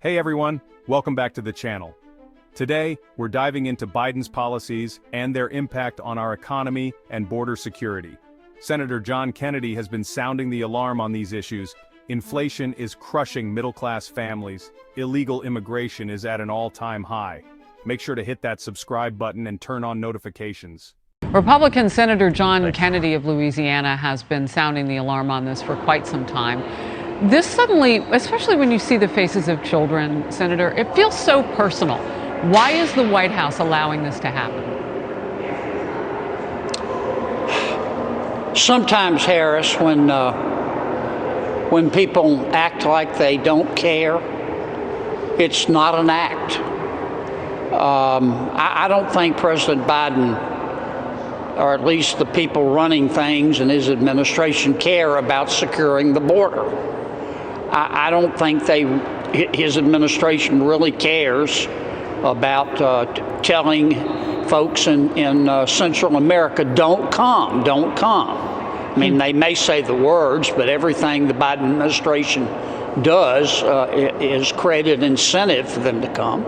Hey everyone, welcome back to the channel. Today, we're diving into Biden's policies and their impact on our economy and border security. Senator John Kennedy has been sounding the alarm on these issues. Inflation is crushing middle-class families. Illegal immigration is at an all-time high. Make sure to hit that subscribe button and turn on notifications. Republican Senator John Kennedy of Louisiana has been sounding the alarm on this for quite some time. This suddenly, especially when you see the faces of children, Senator, it feels so personal. Why is the White House allowing this to happen? Sometimes, Harris, when people act like they don't care, it's not an act. I don't think President Biden, or at least the people running things in his administration, care about securing the border. I don't think his administration really cares about telling folks in Central America, don't come. I mean, they may say the words, but everything the Biden administration does is created incentive for them to come.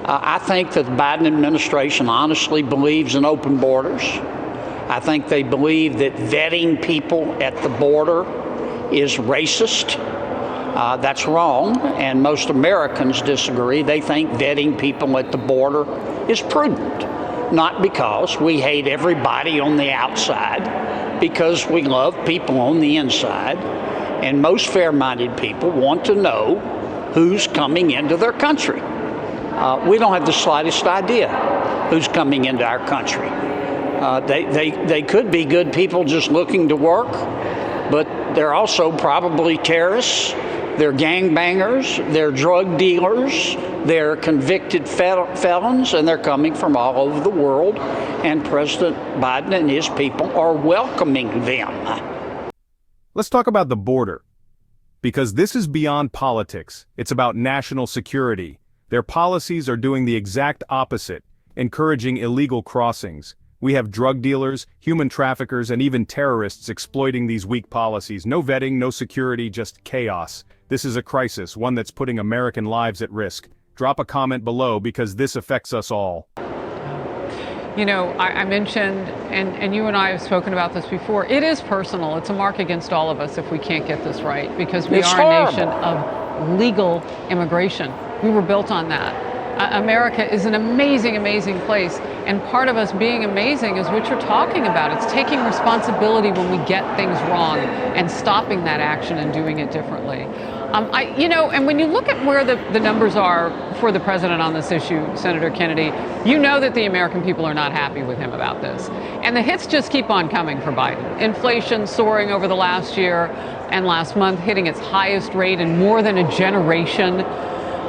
I think that the Biden administration honestly believes in open borders. I think they believe that vetting people at the border is racist. That's wrong, and most Americans disagree. They think vetting people at the border is prudent, not because we hate everybody on the outside, because we love people on the inside, and most fair-minded people want to know who's coming into their country. We don't have the slightest idea who's coming into our country. They could be good people just looking to work, but they're also probably terrorists. They're gangbangers, they're drug dealers, they're convicted felons, and they're coming from all over the world, and President Biden and his people are welcoming them. Let's talk about the border. Because this is beyond politics, it's about national security. Their policies are doing the exact opposite, encouraging illegal crossings. We have drug dealers, human traffickers, and even terrorists exploiting these weak policies. No vetting, no security, just chaos. This is a crisis, one that's putting American lives at risk. Drop a comment below because this affects us all. You know, I mentioned, and you and I have spoken about this before, it is personal. It's a mark against all of us if we can't get this right, because we are a nation of legal immigration. We were built on that. America is an amazing, amazing place, and part of us being amazing is what you're talking about. It's taking responsibility when we get things wrong and stopping that action and doing it differently. And when you look at where the numbers are for the president on this issue, Senator Kennedy, you know that the American people are not happy with him about this. And the hits just keep on coming for Biden. Inflation soaring over the last year and last month, hitting its highest rate in more than a generation.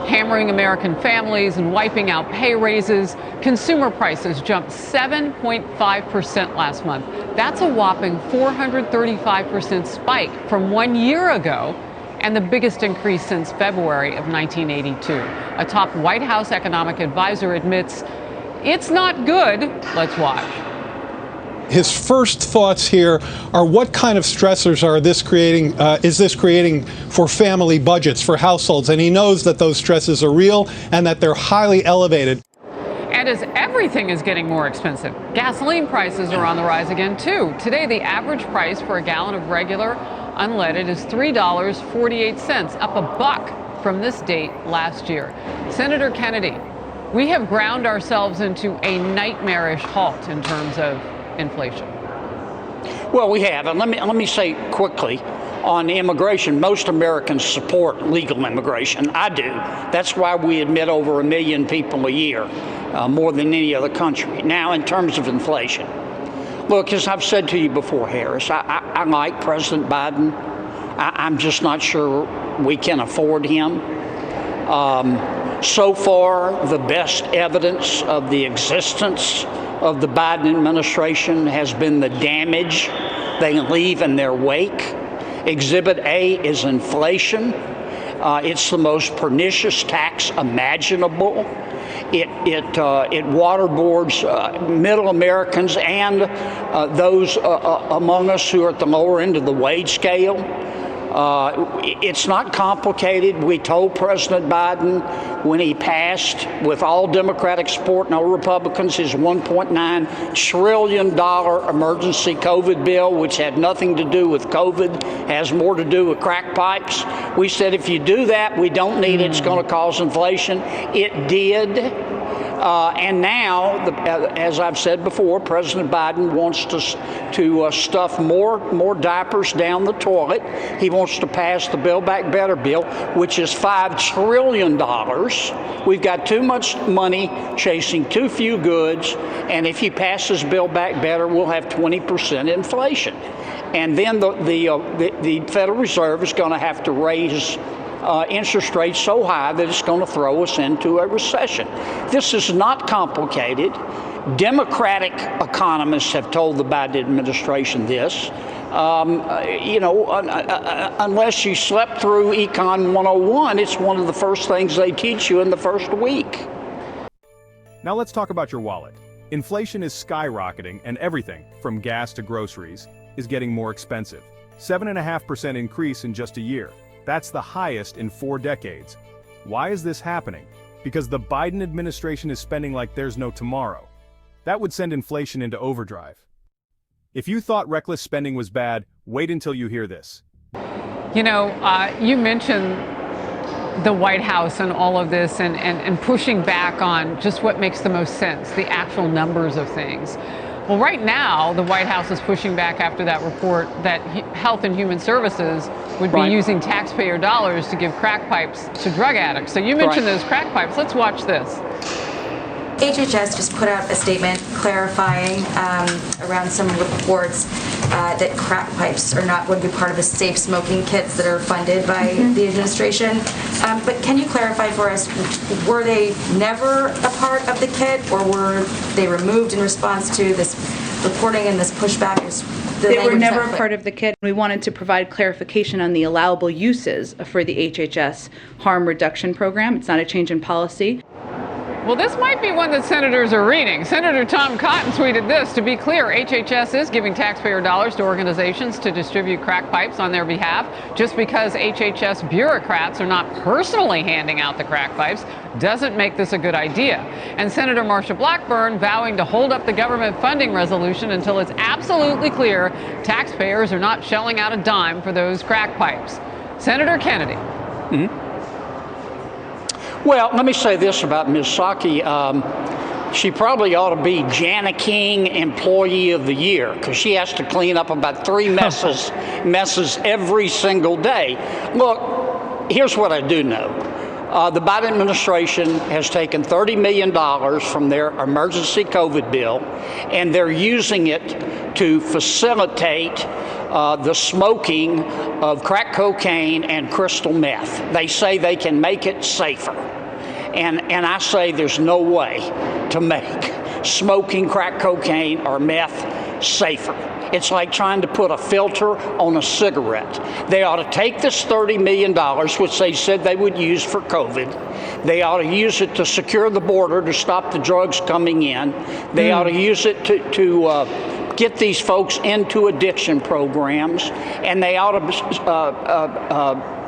Hammering American families and wiping out pay raises. Consumer prices jumped 7.5% last month. That's a whopping 435% spike from 1 year ago, and the biggest increase since February of 1982. A top White House economic advisor admits it's not good. Let's watch. His first thoughts here are, what kind of stressors is this creating for family budgets, for households? And he knows that those stresses are real and that they're highly elevated. And as everything is getting more expensive, gasoline prices are on the rise again, too. Today, the average price for a gallon of regular unleaded is $3.48, up $1 from this date last year. Senator Kennedy, we have ground ourselves into a nightmarish halt in terms of inflation. Well, we have, and let me say quickly on immigration. Most Americans support legal immigration. I do. That's why we admit over 1 million people a year, more than any other country. Now, in terms of inflation, look, as I've said to you before, Harris, I like President Biden. I'm just not sure we can afford him. So far, the best evidence of the existence of the Biden administration has been the damage they leave in their wake. Exhibit A is inflation. It's the most pernicious tax imaginable. It waterboards middle Americans and those among us who are at the lower end of the wage scale. It's not complicated. We told President Biden when he passed, with all Democratic support, no Republicans, his $1.9 trillion emergency COVID bill, which had nothing to do with COVID, has more to do with crack pipes. We said if you do that, we don't need it. It's going to cause inflation. It did. And now, as I've said before, President Biden wants to stuff more diapers down the toilet. He wants to pass the Build Back Better bill, which is $5 trillion. We've got too much money chasing too few goods, and if he passes Build Back Better, we'll have 20% inflation. And then the Federal Reserve is going to have to raise interest rates so high that it's going to throw us into a recession. This is not complicated. Democratic economists have told the Biden administration this. Unless you slept through Econ 101, it's one of the first things they teach you in the first week. Now let's talk about your wallet. Inflation is skyrocketing, and everything, from gas to groceries, is getting more expensive. 7.5% increase in just a year. That's the highest in 4 decades. Why is this happening? Because the Biden administration is spending like there's no tomorrow. That would send inflation into overdrive. If you thought reckless spending was bad, wait until you hear this. You mentioned the White House and all of this and pushing back on just what makes the most sense, the actual numbers of things. Well, right now, the White House is pushing back after that report that Health and Human Services would be using taxpayer dollars to give crack pipes to drug addicts. So you mentioned those crack pipes. Let's watch this. HHS just put out a statement clarifying around some reports that crack pipes would be part of the safe smoking kits that are funded by the administration. But can you clarify for us, were they never a part of the kit, or were they removed in response to this reporting and this pushback? They were never a part of the kit. We wanted to provide clarification on the allowable uses for the HHS harm reduction program. It's not a change in policy. Well, this might be one that senators are reading. Senator Tom Cotton tweeted this: to be clear, HHS is giving taxpayer dollars to organizations to distribute crack pipes on their behalf. Just because HHS bureaucrats are not personally handing out the crack pipes doesn't make this a good idea. And Senator Marsha Blackburn vowing to hold up the government funding resolution until it's absolutely clear taxpayers are not shelling out a dime for those crack pipes. Senator Kennedy. Well, let me say this about Ms. Psaki. She probably ought to be Jana King Employee of the Year, because she has to clean up about 3 messes every single day. Look, here's what I do know. The Biden administration has taken $30 million from their emergency COVID bill, and they're using it to facilitate the smoking of crack cocaine and crystal meth. They say they can make it safer. And I say there's no way to make smoking crack cocaine or meth safer. It's like trying to put a filter on a cigarette. They ought to take this $30 million, which they said they would use for COVID. They ought to use it to secure the border to stop the drugs coming in. They ought to use it to get these folks into addiction programs, and they ought to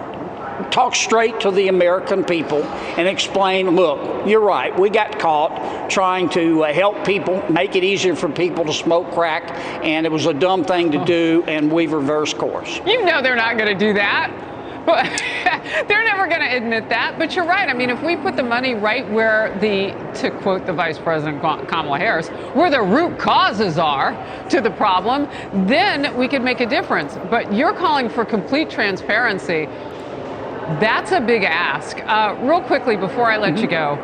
talk straight to the American people and explain, look, you're right, we got caught trying to help people, make it easier for people to smoke crack, and it was a dumb thing to do, and we've reversed course. You know they're not going to do that. They're never going to admit that, but you're right. I mean, if we put the money right where to quote the Vice President Kamala Harris, where the root causes are to the problem, then we could make a difference. But you're calling for complete transparency. That's a big ask. Real quickly, before I let you go,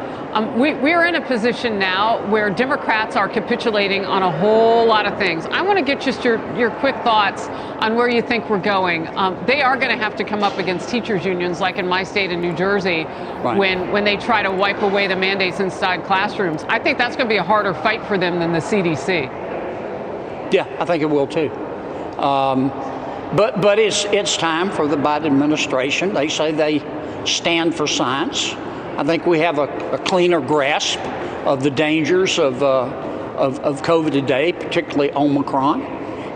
we are in a position now where Democrats are capitulating on a whole lot of things. I want to get just your quick thoughts on where you think we're going. They are going to have to come up against teachers unions, like in my state in New Jersey, when they try to wipe away the mandates inside classrooms. I think that's going to be a harder fight for them than the CDC. Yeah, I think it will too. But it's time for the Biden administration. They say they stand for science. I think we have a cleaner grasp of the dangers of COVID today, particularly Omicron.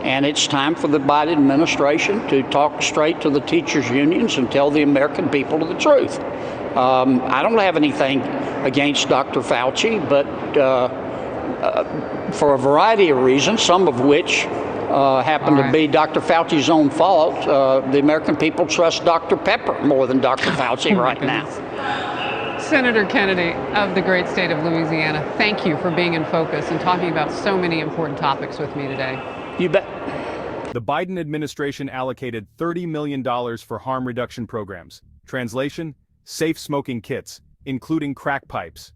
And it's time for the Biden administration to talk straight to the teachers' unions and tell the American people the truth. I don't have anything against Dr. Fauci, but for a variety of reasons, some of which happen to be Dr. Fauci's own fault, the American people trust Dr. Pepper more than Dr. Fauci right now. Senator Kennedy of the great state of Louisiana, thank you for being in focus and talking about so many important topics with me today. You bet. The Biden administration allocated $30 million for harm reduction programs. Translation: safe smoking kits, including crack pipes.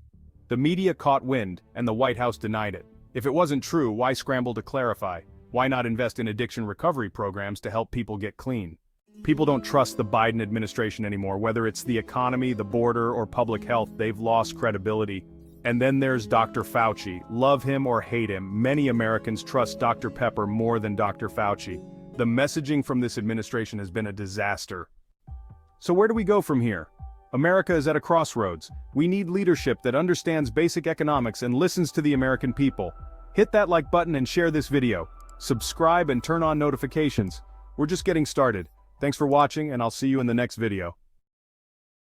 The media caught wind, and the White House denied it. If it wasn't true, why scramble to clarify? Why not invest in addiction recovery programs to help people get clean? People don't trust the Biden administration anymore, whether it's the economy, the border, or public health. They've lost credibility. And then there's Dr. Fauci. Love him or hate him, many Americans trust Dr. Pepper more than Dr. Fauci. The messaging from this administration has been a disaster. So where do we go from here? America is at a crossroads. We need leadership that understands basic economics and listens to the American people. Hit that like button and share this video. Subscribe and turn on notifications. We're just getting started. Thanks for watching, and I'll see you in the next video.